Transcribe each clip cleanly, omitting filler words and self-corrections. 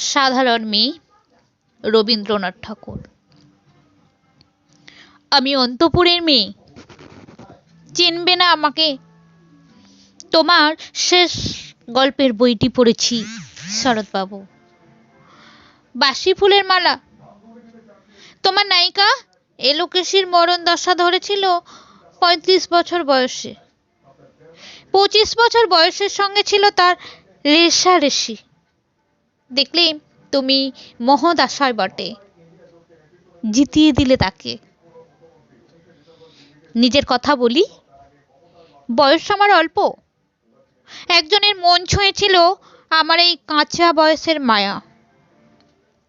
সাধারণ মেয়ে রবীন্দ্রনাথ ঠাকুর। আমি অন্তপুরের মেয়ে, চিনবে না আমাকে? তোমার শেষ গল্পের বইটি পড়েছি শরৎবাবু। বাসি ফুলের মালা। তোমার নায়িকা এলোকেশীর মরণ দশা ধরেছিল ৩৫ বছর বয়সে। ২৫ বছর বয়সের সঙ্গে ছিল তার রেষারেষি। দেখলে তুমি মহদাশয় বটে, জিতিয়ে দিলে তাকে। নিজের কথা বলি, বয়স আমার অল্প। একজনের মন ছুঁয়েছিল আমার এই কাঁচা বয়সের মায়া,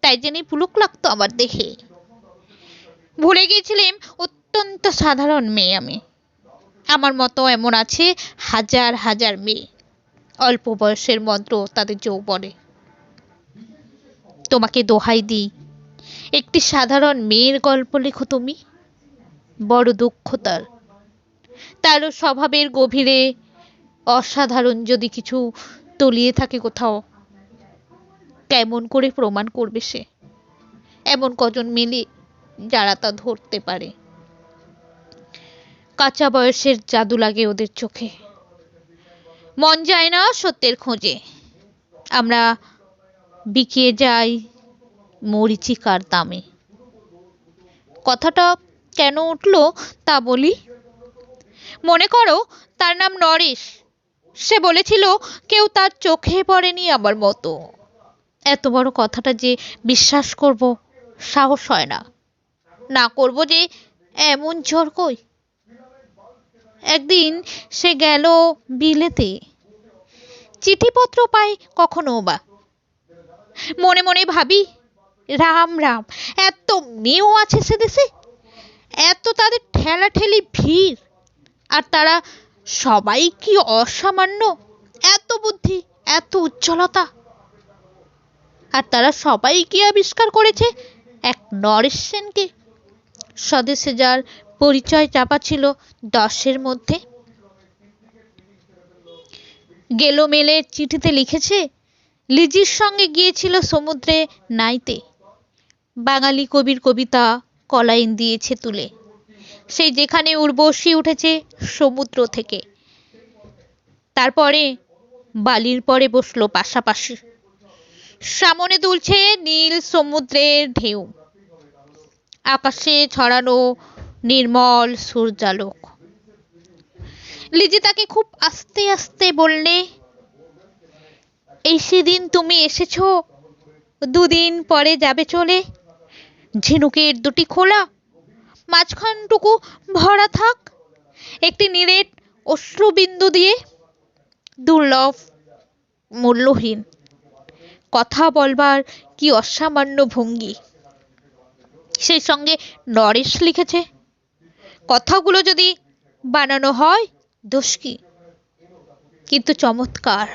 তাই জন্যই পুলক লাগতো আমার দেখে। ভুলে গিয়েছিলাম অত্যন্ত সাধারণ মেয়ে আমি। আমার মতো এমন আছে হাজার হাজার মেয়ে, অল্প বয়সের মন্ত্র তাদের যৌবনে। তোমাকে দোহাই দিই, একটি সাধারণ মেয়ের গল্প লেখো তুমি। বড় দুঃখ তারও স্বভাবের গভীরে অসাধারণ যদি কিছু তলিয়ে থাকে কোথাও, কেমন করে প্রমাণ করবে সে? এমন কজন মেলে যারা তা ধরতে পারে? কাঁচা বয়সের জাদু লাগে ওদের চোখে। মন যায় না সত্যের খোঁজে। আমরা বিকিয়ে যাই মরীচিকার দামে। কথাটা কেন উঠলো তা বলি। মনে করো তার নাম নরেশ। সে বলেছিল কেউ তার চোখে পড়েনি আমার মতো। এত বড় কথাটা যে বিশ্বাস করব সাহস হয় না। না করব যে এমন জোর কই। একদিন সে গেল বিলেতে, চিঠিপত্র পাই কখনো বা। মনে মনে ভাবি, রাম রাম, এত মেয়েও আছে সে দেশে, এত তাদের ঠেলাঠেলি ভিড়, আর তারা সবাই কি অসামান্য, এত বুদ্ধি, এত উজ্জ্বলতা। আর তারা সবাই কি আবিষ্কার করেছে এক নরেশ সেনকে, স্বদেশে যার পরিচয় চাপা ছিল 10-এর মধ্যে। গেলো মেলে চিঠিতে লিখেছে লিজির সঙ্গে গিয়েছিল সমুদ্রে নাইতে। বাঙালি কবির কবিতা কলাইন দিয়েছে তুলে, সেই যেখানে উর্বশী উঠেছে সমুদ্র থেকে। তারপরে বালির পরে বসলো পাশাপাশি। সামনে দুলছে নীল সমুদ্রের ঢেউ, আকাশে ছড়ানো নির্মল সূর্যালোক। লিজি তাকে খুব আস্তে আস্তে বললে, এই সেদিন তুমি এসেছো, 2 দিন পরে যাবে চলে। ঝিনুকের 2টি খোলা, মাঝখানটুকু ভরা থাক একটি নিরেট অশ্রুবিন্দু দিয়ে। দুর্লভ, মূল্যহীন। কথা বলবার কি অসামান্য ভঙ্গি। সেই সঙ্গে নরেশ লিখেছে, কথাগুলো যদি বানানো হয় দোষ কি, কিন্তু চমৎকার।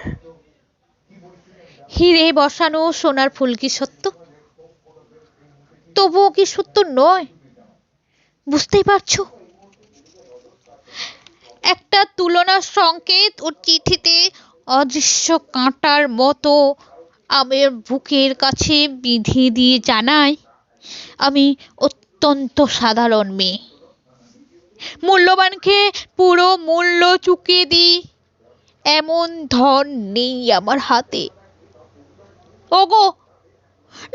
হিরে বসানো সোনার ফুল কি সত্য? তবুও কি সত্য নয়? বুঝতেই পারছো? একটা তুলনার সংকেত ওর চিঠিতে অদৃশ্য কাঁটার মতো আমার বুকের কাছে বিঁধে দিয়ে জানায়, আমি অত্যন্ত সাধারণ মেয়ে। মূল্যবানকে পুরো মূল্য চুকিয়ে দিই এমন ধন নেই আমার হাতে। ওগো,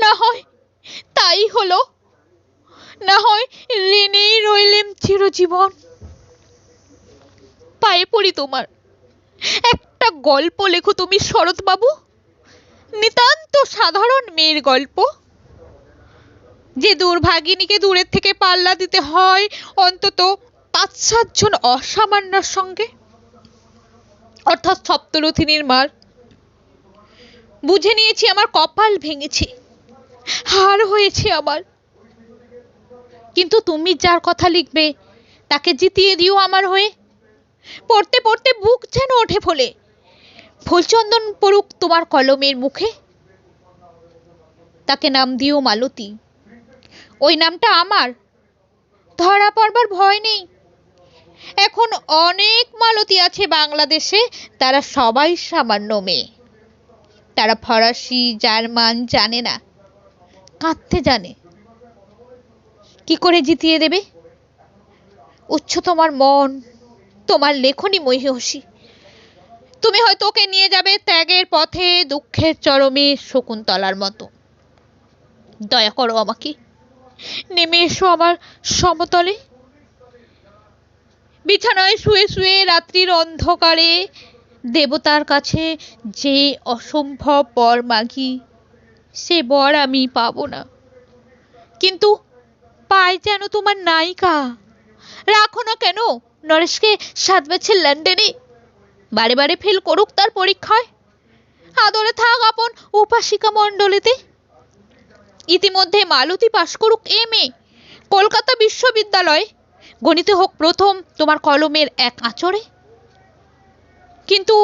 না হয় তাই হলো, না হয় ঋণেই রইলেম চিরজীবন। পায়ে পড়ি তোমার, একটা গল্প লেখো তুমি শরৎবাবু, নিতান্ত সাধারণ মেয়ের গল্প। যে দুর্ভাগিনীকে দূরের থেকে পাল্লা দিতে হয় অন্তত 5-7 জন অসামান্যর সঙ্গে, অর্থাৎ সপ্তরথিনীর মার। বুঝে নিয়েছি আমার কপাল ভেঙেছে, হার হয়েছে আমার। কিন্তু তুমি যার কথা লিখবে তাকে জিতিয়ে দিও আমার হয়ে। পড়তে পড়তে বুক যেন ওঠে ফোলে। ফুলচন্দন পড়ুক তোমার কলমের মুখে। তাকে নাম দিও মালতী। ওই নামটা আমার, ধরা পড়বার ভয় নেই। এখন অনেক মালতী আছে বাংলাদেশে, তারা সবাই সামান্য মেয়ে। তারা ফরাসি জার্মান জানে না, কাঁদতে জানে। কি করে জিতিয়ে দেবে? উচ্চ তোমার মন, তোমার লেখনী মহিষী। তুমি হয়তো ওকে নিয়ে যাবে ত্যাগের পথে, দুঃখের চরমে শকুন্তলার মতো। দয়া করো আমাকে, নেমে এসো আমার সমতলে। বিছানায় শুয়ে শুয়ে রাত্রির অন্ধকারে দেবতার কাছে যে অসম্ভব বর মাগি, সে বর আমি পাবো না। কিন্তু পাই যেন তোমার নায়িকা। রাখো না কেন নরেশকে 7 বছর লন্ডনে, বারে বারে ফেল করুক তার পরীক্ষায়। আদরে থাক আপন উপাসিকা মণ্ডলীতে। ইতিমধ্যে মালতী পাশ করুক MA কলকাতা বিশ্ববিদ্যালয়, গণিতে হোক প্রথম তোমার কলমের এক আঁচড়ে। কিন্তু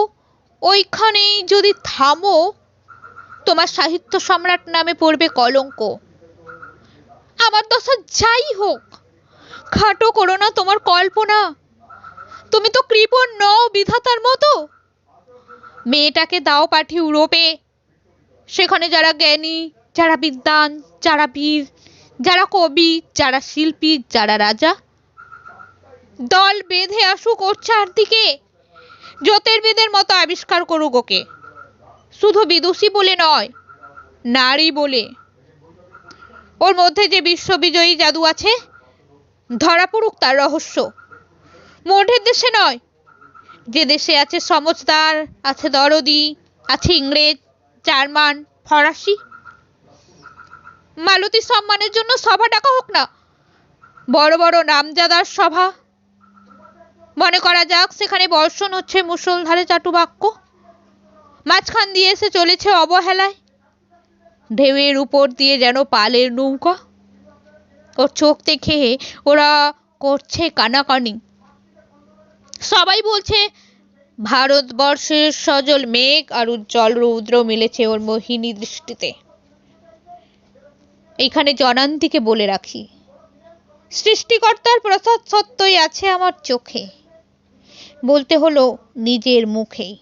ওইখানেই যদি থামো, তোমার সাহিত্য সম্রাট নামে পড়বে কলঙ্ক। আমার দশা যাই হোক, খাটো করো না তোমার কল্পনা। তুমি তো কৃপণ নও বিধাতার মতো। মেয়েটাকে দাও পাঠিয়ে ইউরোপে, সেখানে যারা জ্ঞানী, যারা বিদ্বান, যারা বীর, যারা কবি, যারা শিল্পী, যারা রাজা, দল বেঁধে আসুক ওর চারদিকে। জ্যোতির্বিদের মতো আবিষ্কার করুক ওকে, শুধু বিদুষী বলে নয়, নারী বলে। ওর মধ্যে যে বিশ্ববিজয়ী জাদু আছে, ধরা পড়ুক তার রহস্য। মোঢের দেশে নয়, যে দেশে আছে সমজদার, আছে দরদি, আছে ইংরেজ, জার্মান, ফরাসি। মালতী সম্মানের জন্য সভা ডাকা হোক না, বড় বড় নামজাদার সভা। মনে করা যাক সেখানে বর্ষণ হচ্ছে মুষলধারে চাটুবাক্য, মাঝখান দিয়ে এসে চলেছে অবহেলায়, ঢেউয়ের উপর দিয়ে যেন পালের নৌকা। ওর চোখ দেখে ওরা করছে কানাকানি। সবাই বলছে ভারতবর্ষের সজল মেঘ আর উজ্জ্বল রৌদ্র মিলেছে ওর মোহিনী দৃষ্টিতে। এইখানে জনান্তিকে বলে রাখি, সৃষ্টিকর্তার প্রসাদ সত্যই আছে আমার চোখে, বলতে হলো নিজের মুখেই।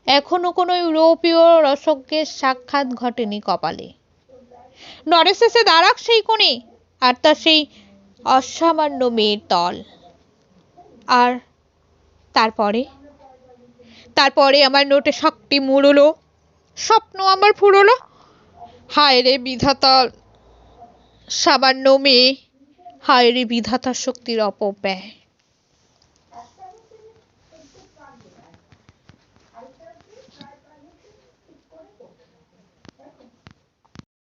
এখনো কোনো ইউরোপীয় রসজ্ঞের সাক্ষাৎ ঘটেনি কপালে। নরেশ এসে দাঁড়াক সেই কোণে, আর তার সেই অসামান্য মেয়ের দল। আর তারপরে আমার নোটে শক্তি মুড়লো, স্বপ্ন আমার ফুরলো। হায় রে বিধাতা, সামান্য মেয়ে, হায় রে বিধাতা শক্তির অপব্যয়।